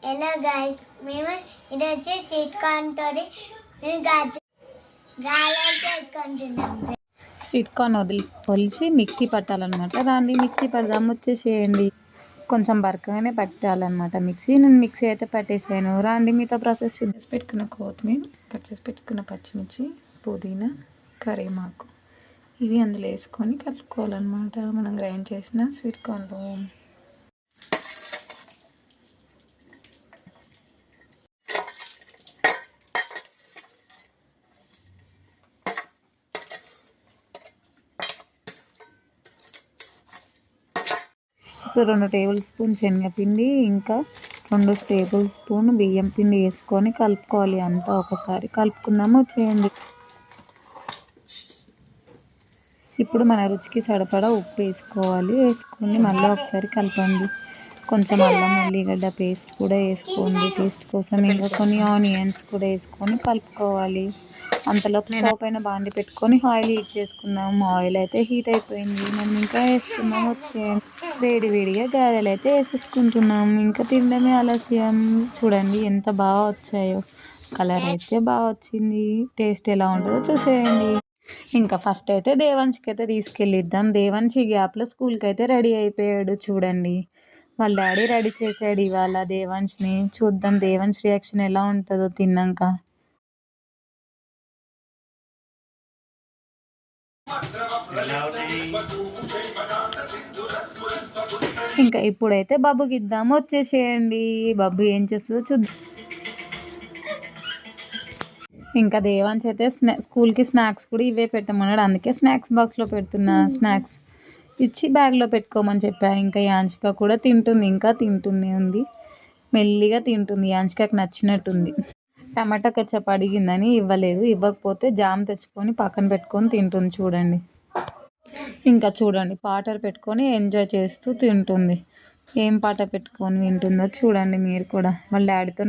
Hello guys, మేము ఈరోజు తీసుకుంటుంది గాలి చేసుకుంటున్నాం. స్వీట్ కార్న్ ఒలిచి మిక్సీ పట్టాలన్నమాట. దాన్ని మిక్సీ పడదాం వచ్చేసేయండి. కొంచెం బరకగానే పట్టాలన్నమాట మిక్సీ. నేను మిక్సీ అయితే పట్టేసాను. రాండి మీతో ప్రాసెస్ చేసి పెట్టుకున్న కొత్తిమీర, కట్ చేసి పెట్టుకున్న పచ్చిమిర్చి, పుదీనా, కరివేపాకు ఇవి అందులో వేసుకొని కలుపుకోవాలన్నమాట. మనం గ్రైండ్ చేసిన స్వీట్ కార్న్లో ఇప్పుడు 2 టేబుల్ స్పూన్ శనగపిండి, ఇంకా 2 టేబుల్ స్పూన్ బియ్యం పిండి వేసుకొని కలుపుకోవాలి. అంతా ఒకసారి కలుపుకుందాము వచ్చేయండి. ఇప్పుడు మన రుచికి సరిపడా ఉప్పు వేసుకోవాలి. వేసుకొని మళ్ళీ ఒకసారి కలపండి. కొంచెం అల్లం ఉల్లిగడ్డ పేస్ట్ కూడా వేసుకోండి టేస్ట్ కోసం. ఇంకా కొన్ని ఆనియన్స్ కూడా వేసుకొని కలుపుకోవాలి. అంతలోపు స్టవ్ పైన బాండి పెట్టుకొని ఆయిల్ హీట్ చేసుకుందాం. ఆయిల్ అయితే హీట్ అయిపోయింది. మనం ఇంకా వేసుకుందాం వచ్చేయండి. వేడివేడిగా గారెలు అయితే వేసేసుకుంటున్నాం. ఇంకా తినడమే ఆలస్యం. చూడండి ఎంత బాగా వచ్చాయో. కలర్ అయితే బాగా వచ్చింది. టేస్ట్ ఎలా ఉంటుందో చూసేయండి. ఇంకా ఫస్ట్ అయితే దేవాన్షికి అయితే తీసుకెళ్ళిద్దాం. దేవాన్షి గ్యాప్లో స్కూల్కి అయితే రెడీ అయిపోయాడు. చూడండి వాళ్ళ డాడీ రెడీ చేశాడు ఇవాళ దేవాన్ష్ని. చూద్దాం దేవాన్ష్ రియాక్షన్ ఎలా ఉంటుందో తిన్నాక. ఇంకా ఇప్పుడైతే బాబుకి ఇద్దాము వచ్చేసేయండి. బాబు ఏం చేస్తుందో చూద్దాం. ఇంకా దేవాన్ష్ అయితే స్కూల్కి స్నాక్స్ కూడా ఇవే పెట్టమన్నాడు. అందుకే స్నాక్స్ బాక్స్లో పెడుతున్నా. స్నాక్స్ ఇచ్చి బ్యాగ్లో పెట్టుకోమని చెప్పా. ఇంకా యాంచిక కూడా తింటుంది. ఇంకా తింటూనే ఉంది. మెల్లిగా తింటుంది. యాంచికకి నచ్చినట్టుంది. టమాటా కెచప్ అడిగిందని ఇవ్వలేదు. ఇవ్వకపోతే జామ్ తెచ్చుకొని పక్కన పెట్టుకొని తింటుంది. చూడండి ఇంకా చూడండి పాటలు పెట్టుకొని ఎంజాయ్ చేస్తూ తింటుంది. ఏం పాట పెట్టుకొని వింటుందో చూడండి మీరు కూడా. వాళ్ళ డాడీతో